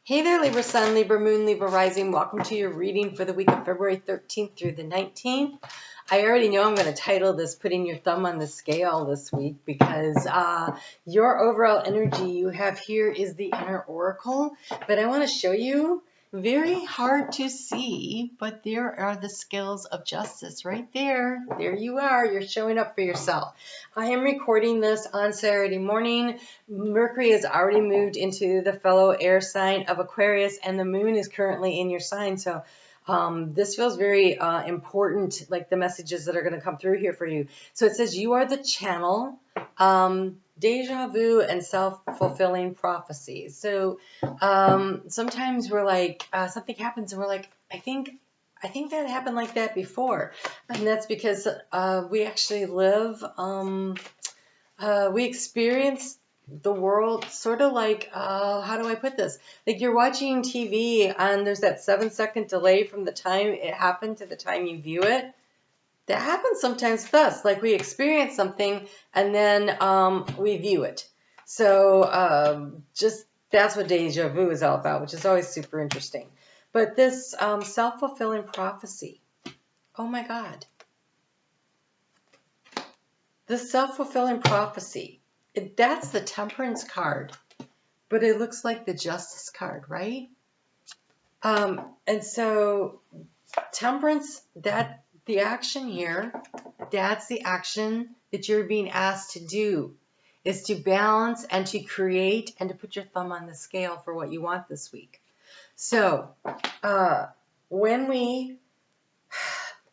Hey there, Libra Sun, Libra Moon, Libra Rising. Welcome to your reading for the week of February 13th through the 19th. I already know I'm going to title this Putting Your Thumb on the Scale this week because your overall energy you have here is the inner oracle. But I want to show you, very hard to see, but there are the scales of justice right there. There you are. You're showing up for yourself. I am recording this on Saturday morning. Mercury has already moved into the fellow air sign of Aquarius, and the moon is currently in your sign. So this feels very important, like the messages that are going to come through here for you. So it says you are the channel, deja vu, and self-fulfilling prophecy. So sometimes we're like, something happens and we're like, I think that happened like that before. And that's because we actually live, we experience the world sort of like, how do I put this? Like you're watching TV and there's that 7-second delay from the time it happened to the time you view it. That happens sometimes with us. Like we experience something and then we view it. So just that's what deja vu is all about, which is always super interesting. But this self-fulfilling prophecy, oh my God. The self-fulfilling prophecy, that's the Temperance card, but it looks like the Justice card, right? And so Temperance, that the action here, that's the action that you're being asked to do, is to balance and to create and to put your thumb on the scale for what you want this week. So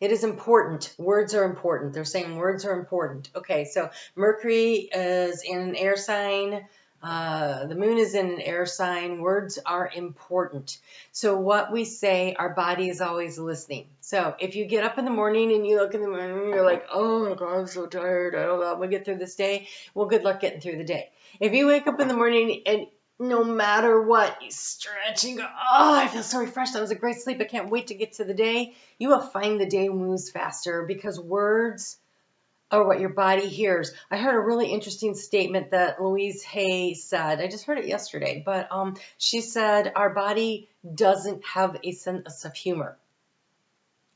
it is important. Words are important. They're saying words are important. Okay, so Mercury is in an air sign. The moon is in an air sign. Words are important. So what we say, our body is always listening. So if you get up in the morning and you look in the mirror and you're like, oh my God, I'm so tired. I don't know. I'm going to get through this day. Well, good luck getting through the day. If you wake up in the morning and no matter what, you stretch and go, oh, I feel so refreshed. That was a great sleep. I can't wait to get to the day. You will find the day moves faster because words are what your body hears. I heard a really interesting statement that Louise Hay said. I just heard it yesterday, but she said our body doesn't have a sense of humor.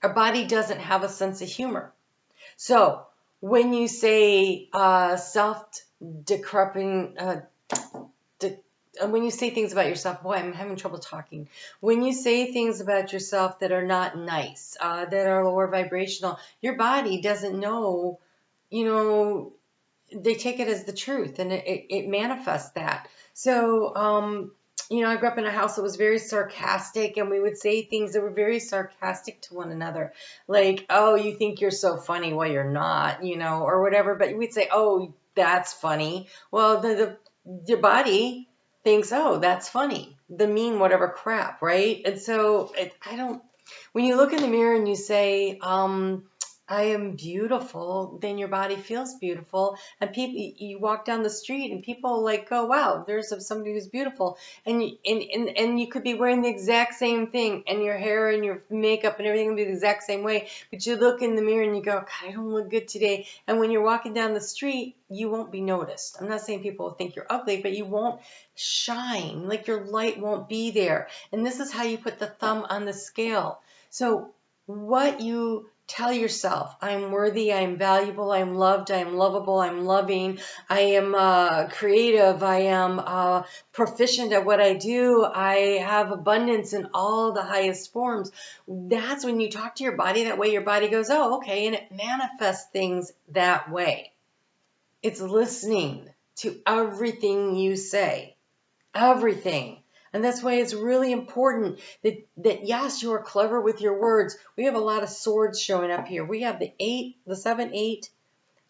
Our body doesn't have a sense of humor. So when you say self-decreping, when you say things about yourself, boy, I'm having trouble talking. When you say things about yourself that are not nice, that are lower vibrational, your body doesn't know, they take it as the truth and it manifests that. So, I grew up in a house that was very sarcastic and we would say things that were very sarcastic to one another. Like, oh, you think you're so funny. Well, you're not, or whatever. But we'd say, oh, that's funny. Well, your body thinks, oh, that's funny. The mean whatever crap, right? And so when you look in the mirror and you say, I am beautiful, then your body feels beautiful. And you walk down the street and people like go, wow, there's somebody who's beautiful. And you could be wearing the exact same thing and your hair and your makeup and everything will be the exact same way. But you look in the mirror and you go, God, I don't look good today. And when you're walking down the street, you won't be noticed. I'm not saying people will think you're ugly, but you won't shine, like your light won't be there. And this is how you put the thumb on the scale. So what you tell yourself, I'm worthy, I'm valuable, I'm loved, I'm lovable, I'm loving, I am creative, I am proficient at what I do, I have abundance in all the highest forms. That's when you talk to your body that way, your body goes, oh, okay, and it manifests things that way. It's listening to everything you say, everything. And that's why it's really important that yes, you are clever with your words. We have a lot of swords showing up here. We have the 8, the 7, 8,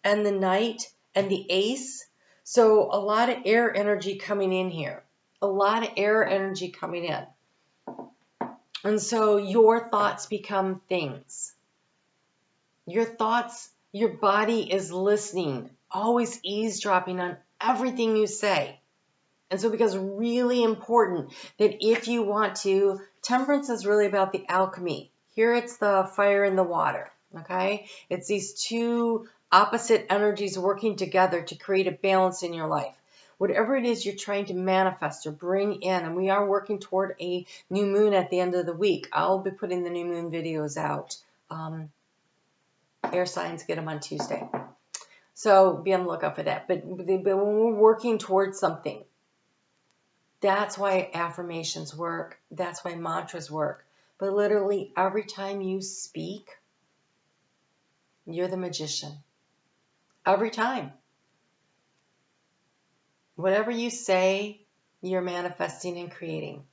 and the Knight, and the Ace. So a lot of air energy coming in here. A lot of air energy coming in. And so your thoughts become things. Your thoughts, your body is listening, always eavesdropping on everything you say. And so it becomes really important that if you want to, Temperance is really about the alchemy. Here it's the fire and the water, okay? It's these two opposite energies working together to create a balance in your life. whatever it is you're trying to manifest or bring in. And we are working toward a new moon at the end of the week. I'll be putting the new moon videos out. Air signs get them on Tuesday. So be on the lookout for that. But when we're working towards something, that's why affirmations work. That's why mantras work. But literally every time you speak, you're the magician. Every time. Whatever you say, you're manifesting and creating.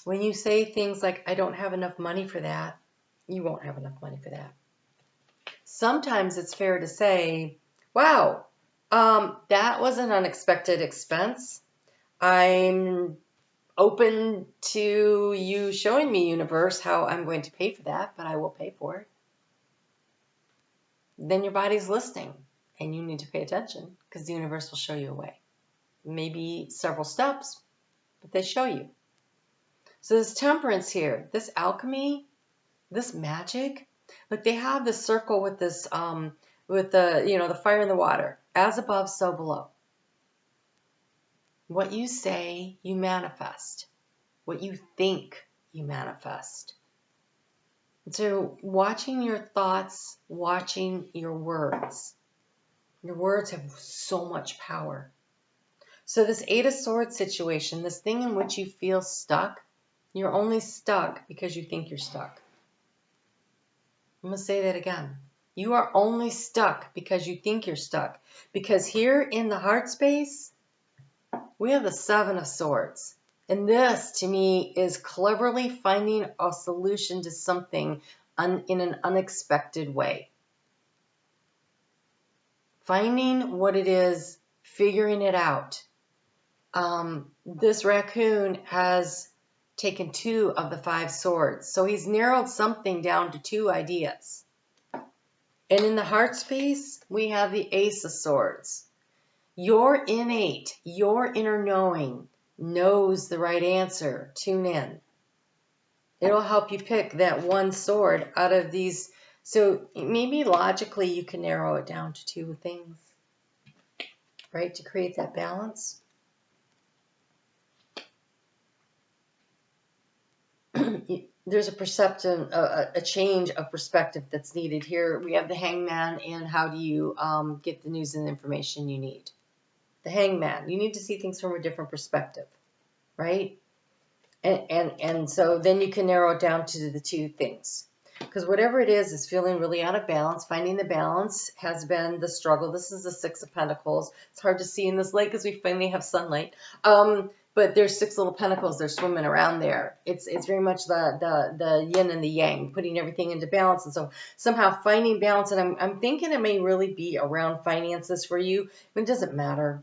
When you say things like, I don't have enough money for that, you won't have enough money for that. Sometimes it's fair to say, wow, that was an unexpected expense. I'm open to you showing me, universe, how I'm going to pay for that, but I will pay for it. Then your body's listening, and you need to pay attention because the universe will show you a way. Maybe several steps, but they show you. So this temperance here, this alchemy, this magic, like they have this circle with this, with the, the fire and the water, as above, so below. What you say, you manifest. What you think, you manifest. And so watching your thoughts, watching your words. Your words have so much power. So this Eight of Swords situation, this thing in which you feel stuck, you're only stuck because you think you're stuck. I'm going to say that again. You are only stuck because you think you're stuck. Because here in the heart space, we have the Seven of Swords. And this, to me, is cleverly finding a solution to something in an unexpected way. Finding what it is, figuring it out. This raccoon has taken 2 of the 5 swords. So he's narrowed something down to 2 ideas. And in the heart space, we have the Ace of Swords. Your innate, your inner knowing knows the right answer. Tune in. It'll help you pick that one sword out of these. So maybe logically you can narrow it down to 2 things, right? To create that balance. There's a change of perspective that's needed here. We have the Hangman, and how do you get the news and information you need? The Hangman, you need to see things from a different perspective, right? And so then you can narrow it down to the 2 things. Because whatever it is feeling really out of balance. Finding the balance has been the struggle. This is the 6 of Pentacles. It's hard to see in this light because we finally have sunlight. But there's 6 little pentacles. They're swimming around there. It's very much the yin and the yang, putting everything into balance. And so somehow finding balance. And I'm thinking it may really be around finances for you. It doesn't matter.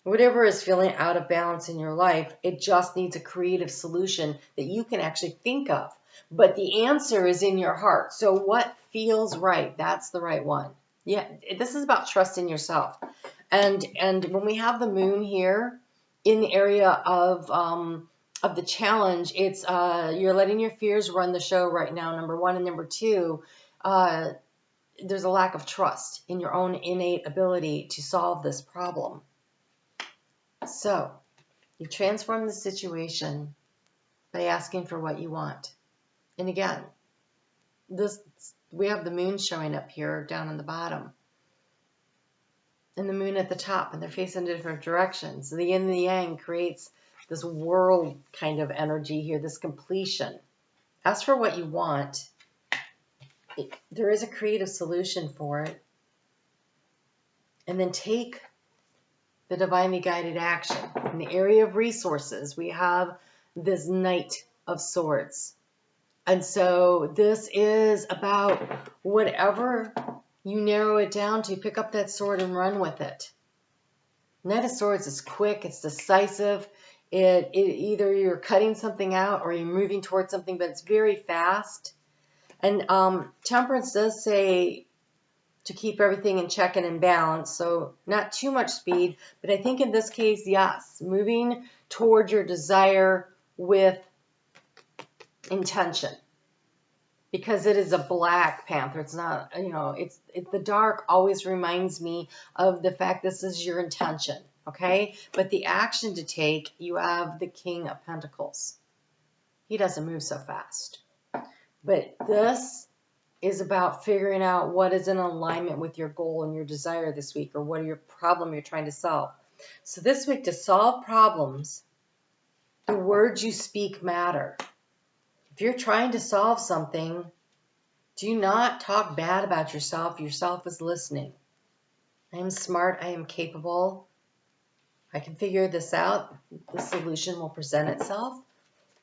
Whatever is feeling out of balance in your life, it just needs a creative solution that you can actually think of. But the answer is in your heart. So what feels right? That's the right one. Yeah, this is about trusting yourself. And when we have the moon here in the area of the challenge, it's you're letting your fears run the show right now, number 1. And number 2, there's a lack of trust in your own innate ability to solve this problem. So, you transform the situation by asking for what you want. And again, we have the moon showing up here down on the bottom. And the moon at the top, and they're facing different directions. The yin and the yang creates this world kind of energy here, this completion. Ask for what you want. There is a creative solution for it. And then take the divinely guided action. In the area of resources, we have this Knight of Swords. And so this is about whatever you narrow it down to, pick up that sword and run with it. Knight of Swords is quick, it's decisive. It either you're cutting something out or you're moving towards something, but it's very fast. And Temperance does say to keep everything in check and in balance, so not too much speed, but I think in this case, yes, moving toward your desire with intention, because it is a black panther. It's not, it's the dark always reminds me of the fact this is your intention, okay? But the action to take, you have the King of Pentacles. He doesn't move so fast. But this is about figuring out what is in alignment with your goal and your desire this week, or what are your problem you're trying to solve. So this week, to solve problems, the words you speak matter. If you're trying to solve something, do not talk bad about yourself. Yourself is listening. I am smart. I am capable. I can figure this out. The solution will present itself.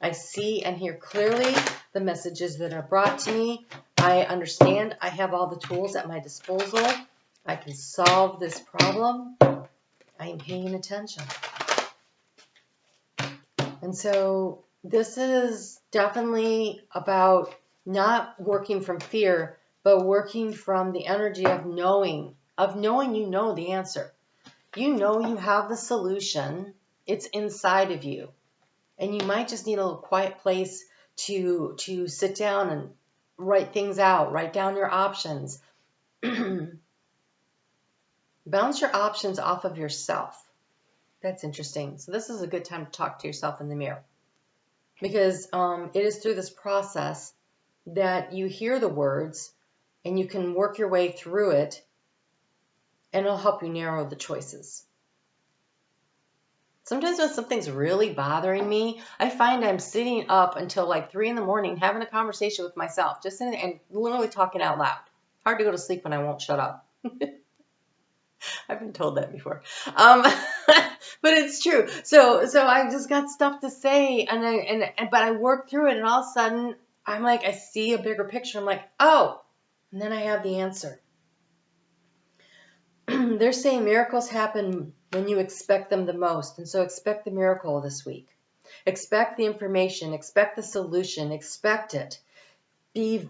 I see and hear clearly the messages that are brought to me. I understand I have all the tools at my disposal. I can solve this problem. I am paying attention. And so this is definitely about not working from fear, but working from the energy of knowing you know the answer. You know you have the solution. It's inside of you. And you might just need a little quiet place to sit down and write things out. Write down your options. Bounce your options off of yourself. That's interesting. So this is a good time to talk to yourself in the mirror. Because it is through this process that you hear the words and you can work your way through it, and it'll help you narrow the choices. Sometimes when something's really bothering me, I find I'm sitting up until like 3 in the morning having a conversation with myself, just sitting and literally talking out loud. Hard to go to sleep when I won't shut up. I've been told that before. But it's true. So I just got stuff to say, but I work through it, and all of a sudden I'm like, I see a bigger picture. I'm like, oh, and then I have the answer. They're saying miracles happen when you expect them the most. And so expect the miracle this week. Expect the information. Expect the solution. Expect it. Be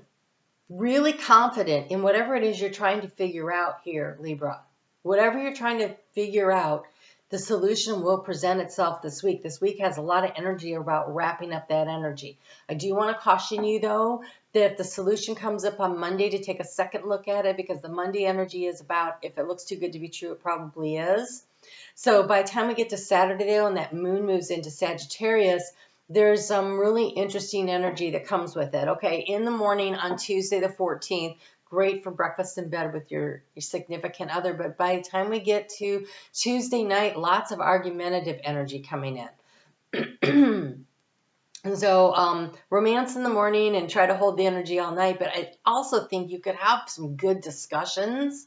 really confident in whatever it is you're trying to figure out here, Libra. Whatever you're trying to figure out, the solution will present itself this week. This week has a lot of energy about wrapping up that energy. I do want to caution you, though, that if the solution comes up on Monday, to take a second look at it, because the Monday energy is about, if it looks too good to be true, it probably is. So by the time we get to Saturday, though, and that moon moves into Sagittarius, there's some really interesting energy that comes with it. Okay, in the morning on Tuesday the 14th, great for breakfast in bed with your significant other. But by the time we get to Tuesday night, lots of argumentative energy coming in. And so romance in the morning and try to hold the energy all night. But I also think you could have some good discussions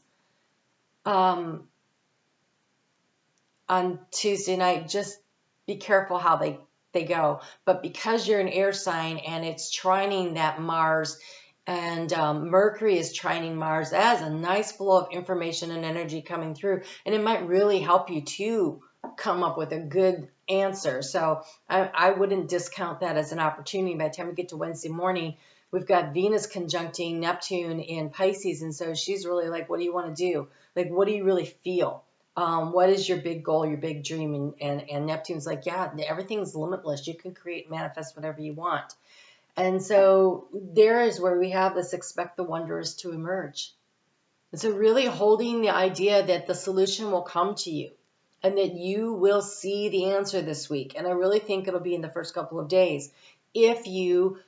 on Tuesday night. Just be careful how they go. But because you're an air sign and it's trining that Mars, and Mercury is trining Mars, that has a nice flow of information and energy coming through. And it might really help you to come up with a good answer. So I wouldn't discount that as an opportunity. By the time we get to Wednesday morning, we've got Venus conjuncting Neptune in Pisces. And so she's really like, what do you want to do? Like, what do you really feel? What is your big goal, your big dream? And Neptune's like, yeah, everything's limitless. You can create, manifest whatever you want. And so there is where we have this expect the wonders to emerge. And so really holding the idea that the solution will come to you and that you will see the answer this week. And I really think it'll be in the first couple of days. If you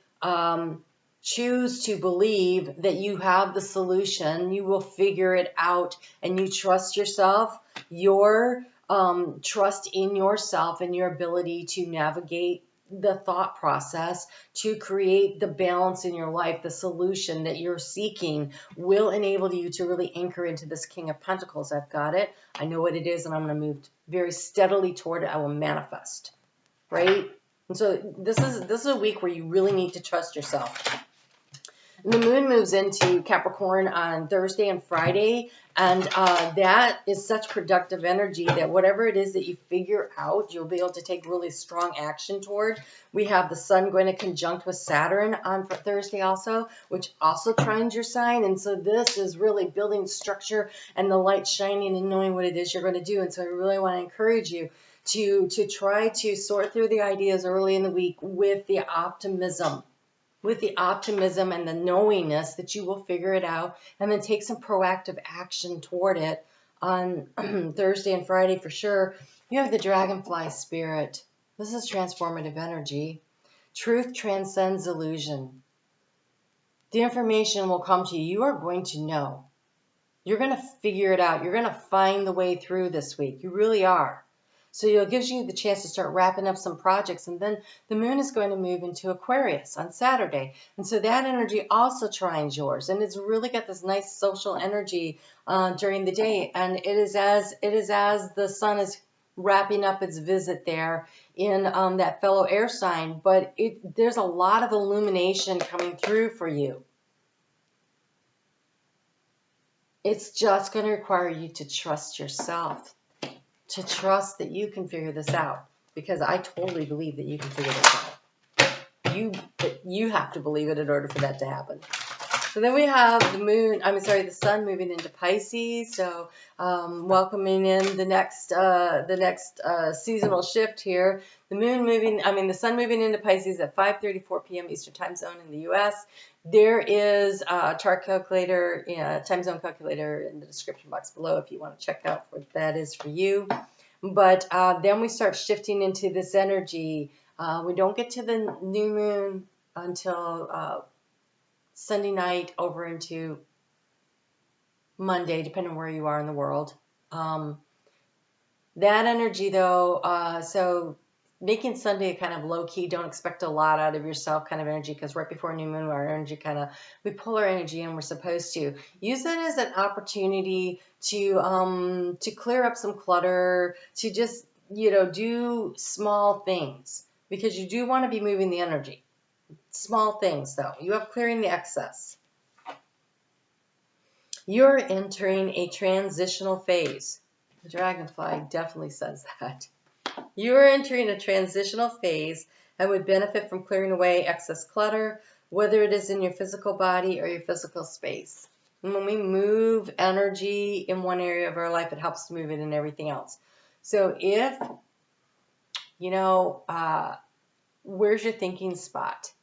choose to believe that you have the solution, you will figure it out, and you trust yourself, your trust in yourself and your ability to navigate the thought process to create the balance in your life, the solution that you're seeking will enable you to really anchor into this King of Pentacles. I've got it. I know what it is, and I'm going to move very steadily toward it. I will manifest, right? And so this is a week where you really need to trust yourself. And the moon moves into Capricorn on Thursday and Friday, and that is such productive energy that whatever it is that you figure out, you'll be able to take really strong action toward. We have the sun going to conjunct with Saturn on Thursday also, which also trines your sign. And so this is really building structure and the light shining and knowing what it is you're going to do. And so I really want to encourage you to try to sort through the ideas early in the week with the optimism and the knowingness that you will figure it out, and then take some proactive action toward it on Thursday and Friday for sure. You have the dragonfly spirit. This is transformative energy. Truth transcends illusion. The information will come to you. You are going to know. You're going to figure it out. You're going to find the way through this week. You really are. So it gives you the chance to start wrapping up some projects. And then the moon is going to move into Aquarius on Saturday. And so that energy also trines yours. And it's really got this nice social energy during the day. And it is as the sun is wrapping up its visit there in that fellow air sign. But there's a lot of illumination coming through for you. It's just going to require you to trust yourself, to trust that you can figure this out, because I totally believe that you can figure this out. You have to believe it in order for that to happen. So then we have the sun moving into Pisces. So welcoming in the next seasonal shift here. The sun moving into Pisces at 5:34 p.m. Eastern Time Zone in the U.S. There is a chart calculator, time zone calculator in the description box below if you want to check out what that is for you. But then we start shifting into this energy. We don't get to the new moon until Sunday night over into Monday, depending on where you are in the world. That energy, though, so making Sunday kind of low-key, don't expect a lot out of yourself kind of energy, because right before new moon, our energy we pull our energy in. We're supposed to use it as an opportunity to clear up some clutter, to just, do small things, because you do want to be moving the energy. Small things, though. You have clearing the excess. You're entering a transitional phase. The dragonfly definitely says that. You are entering a transitional phase and would benefit from clearing away excess clutter, whether it is in your physical body or your physical space. And when we move energy in one area of our life, it helps to move it in everything else. So if, where's your thinking spot?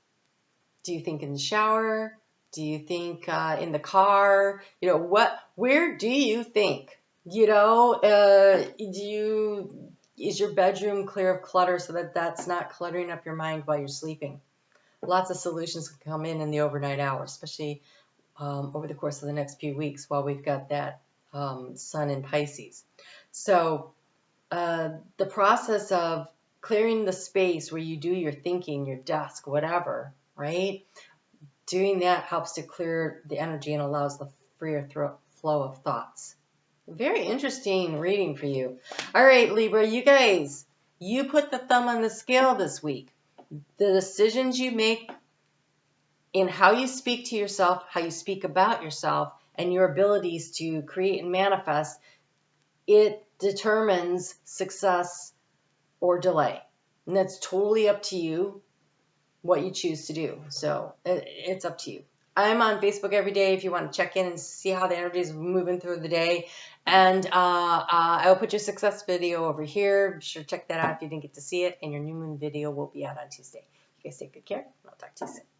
Do you think in the shower? Do you think in the car? Where do you think? Is your bedroom clear of clutter so that that's not cluttering up your mind while you're sleeping? Lots of solutions can come in the overnight hours, especially over the course of the next few weeks while we've got that sun in Pisces. So the process of clearing the space where you do your thinking, your desk, whatever, right? Doing that helps to clear the energy and allows the freer flow of thoughts. Very interesting reading for you. All right, Libra, you guys, you put the thumb on the scale this week. The decisions you make in how you speak to yourself, how you speak about yourself, and your abilities to create and manifest, it determines success or delay. And that's totally up to you what you choose to do. So it's up to you. I'm on Facebook every day if you want to check in and see how the energy is moving through the day. And I will put your success video over here. Be sure to check that out if you didn't get to see it. And your new moon video will be out on Tuesday. You guys take good care. I'll talk to you soon.